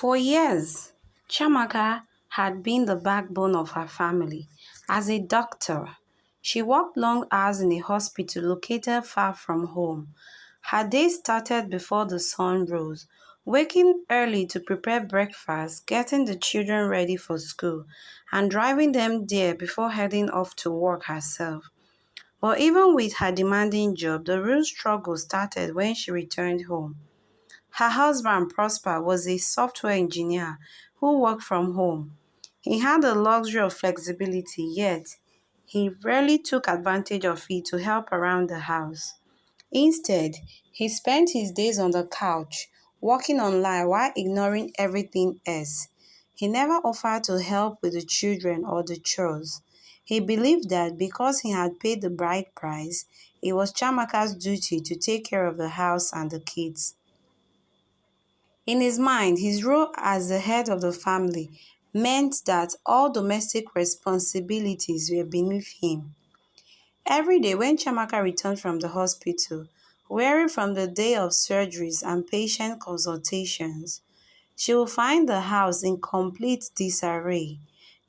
For years, Chamaka had been the backbone of her family. As a doctor, she worked long hours in a hospital located far from home. Her day started before the sun rose, waking early to prepare breakfast, getting the children ready for school, and driving them there before heading off to work herself. But even with her demanding job, the real struggle started when she returned home. Her husband, Prosper, was a software engineer who worked from home. He had the luxury of flexibility, yet he rarely took advantage of it to help around the house. Instead, he spent his days on the couch, working online while ignoring everything else. He never offered to help with the children or the chores. He believed that because he had paid the bride price, it was Chamaka's duty to take care of the house and the kids. In his mind, his role as the head of the family meant that all domestic responsibilities were beneath him. Every day when Chamaka returned from the hospital, weary from the day of surgeries and patient consultations, she would find the house in complete disarray.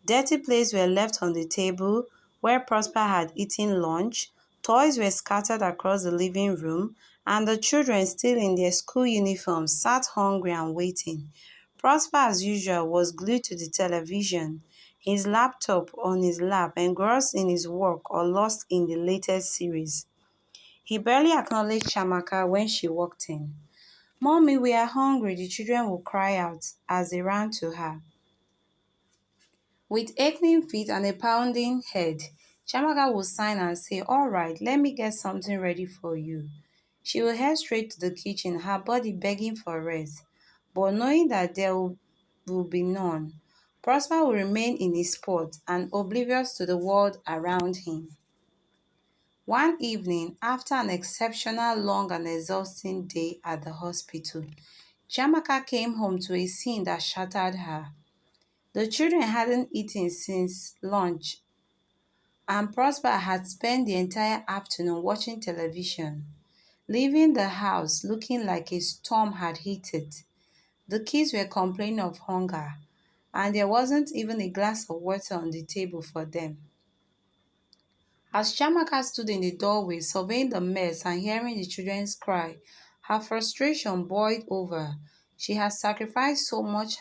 Dirty plates were left on the table where Prosper had eaten lunch, toys were scattered across the living room, and the children, still in their school uniforms, sat hungry and waiting. Prosper, as usual, was glued to the television, his laptop on his lap, engrossed in his work or lost in the latest series. He barely acknowledged Chamaka when she walked in. "Mommy, we are hungry," the children would cry out as they ran to her. With aching feet and a pounding head, Chamaka would sign and say, "All right, let me get something ready for you." She would head straight to the kitchen, her body begging for rest. But knowing that there would be none, Prosper would remain in his spot and oblivious to the world around him. One evening, after an exceptional long and exhausting day at the hospital, Chamaka came home to a scene that shattered her. The children hadn't eaten since lunch, and Prosper had spent the entire afternoon watching television, leaving the house looking like a storm had hit it. The kids were complaining of hunger, and there wasn't even a glass of water on the table for them. As Chamaka stood in the doorway surveying the mess and hearing the children's cry, her frustration boiled over. She had sacrificed so much,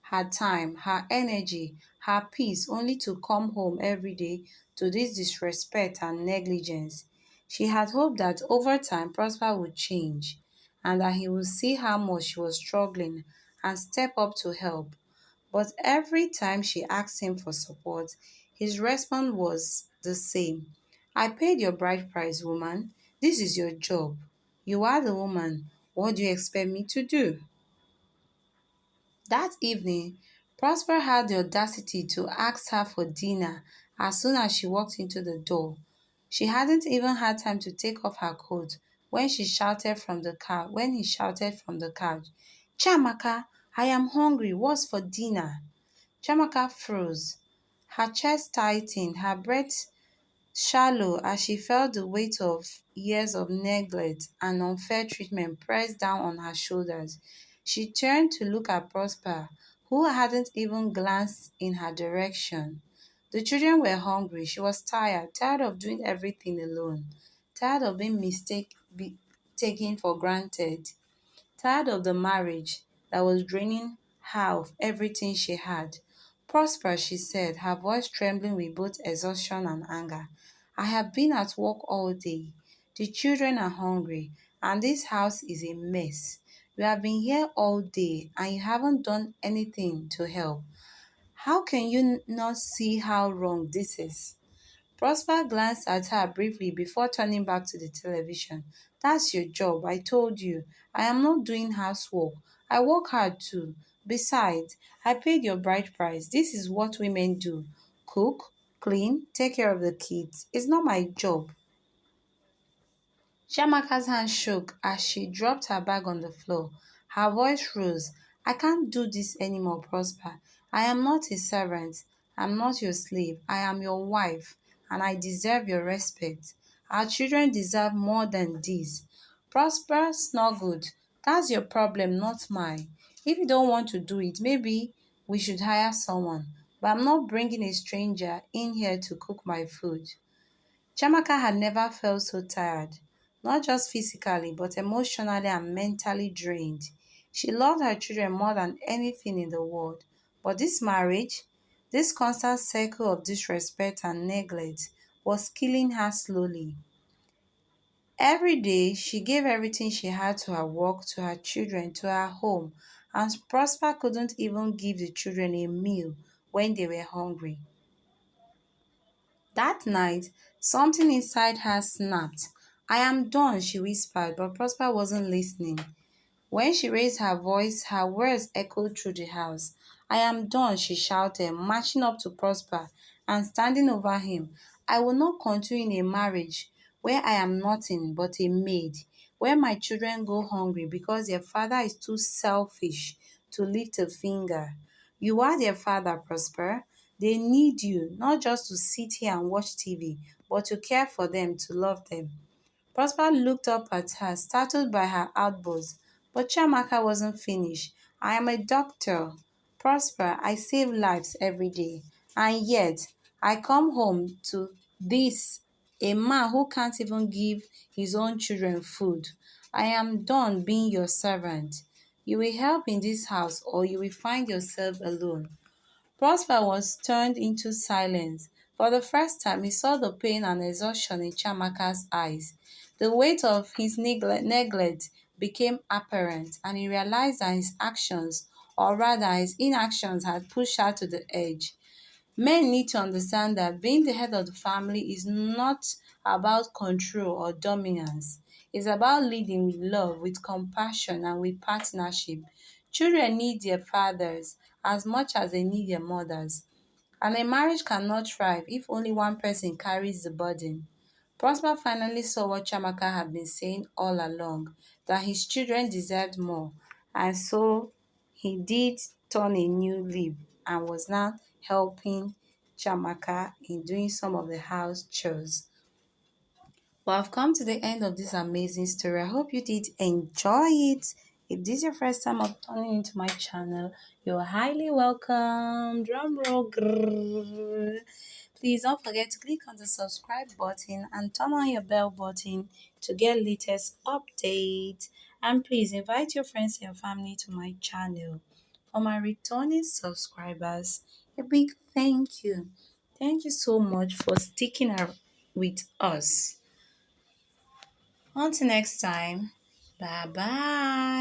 her time, her energy, her peace, only to come home every day to this disrespect and negligence. She had hoped that over time Prosper would change and that he would see how much she was struggling and step up to help. But every time she asked him for support, his response was the same. "I paid your bride price, woman. This is your job. You are the woman. What do you expect me to do?" That evening, Prosper had the audacity to ask her for dinner as soon as she walked into the door. She hadn't even had time to take off her coat when he shouted from the couch, "Chamaka, I am hungry. What's for dinner?" Chamaka froze. Her chest tightened, her breath shallow as she felt the weight of years of neglect and unfair treatment pressed down on her shoulders. She turned to look at Prosper, who hadn't even glanced in her direction. The children were hungry. She was tired of doing everything alone, tired of being taken for granted. Tired of the marriage that was draining her of everything she had. "Prosper," she said, her voice trembling with both exhaustion and anger, "I have been at work all day. The children are hungry, and this house is a mess. You have been here all day, and you haven't done anything to help. How can you not see how wrong this is?" Prosper glanced at her briefly before turning back to the television. "That's your job, I told you. I am not doing housework. I work hard too. Besides, I paid your bride price. This is what women do. Cook, clean, take care of the kids. It's not my job." Shamaka's hand shook as she dropped her bag on the floor. Her voice rose. "I can't do this anymore, Prosper. I am not a servant. I'm not your slave. I am your wife, and I deserve your respect. Our children deserve more than this." Prosper snuggled. "That's your problem, not mine. If you don't want to do it, maybe we should hire someone. But I'm not bringing a stranger in here to cook my food. Chamaka had never felt so tired, not just physically, but emotionally and mentally drained. She loved her children more than anything in the world. But this marriage, this constant cycle of disrespect and neglect, was killing her slowly. Every day, she gave everything she had to her work, to her children, to her home, and Prosper couldn't even give the children a meal when they were hungry. That night, something inside her snapped. I am done, she whispered, but Prosper wasn't listening. When she raised her voice, her words echoed through the house. I am done, she shouted, marching up to Prosper and standing over him. I will not continue in a marriage where I am nothing but a maid, where my children go hungry because their father is too selfish to lift a finger. You are their father, Prosper. They need you, not just to sit here and watch TV, but to care for them, to love them. Prosper looked up at her, startled by her outburst. But Chiamaka wasn't finished. I am a doctor. Prosper, I save lives every day. And yet, I come home to this, a man who can't even give his own children food. I am done being your servant. You will help in this house or you will find yourself alone. Prosper was turned into silence. For the first time, he saw the pain and exhaustion in Chamaka's eyes. The weight of his neglect became apparent, and he realized that his actions, or rather his inactions, had pushed her to the edge. Men need to understand that being the head of the family is not about control or dominance. It's about leading with love, with compassion, and with partnership. Children need their fathers as much as they need their mothers. And a marriage cannot thrive if only one person carries the burden. Prosper finally saw what Chamaka had been saying all along, that his children deserved more. And so he did turn a new leaf and was now helping Chamaka in doing some of the house chores. Well, I've come to the end of this amazing story. I hope you did enjoy it. If this is your first time of turning into my channel, you're highly welcome. Drum roll. Grrr. Please don't forget to click on the subscribe button and turn on your bell button to get latest updates. And please invite your friends and family to my channel. For my returning subscribers, a big thank you. Thank you so much for sticking with us. Until next time, bye bye.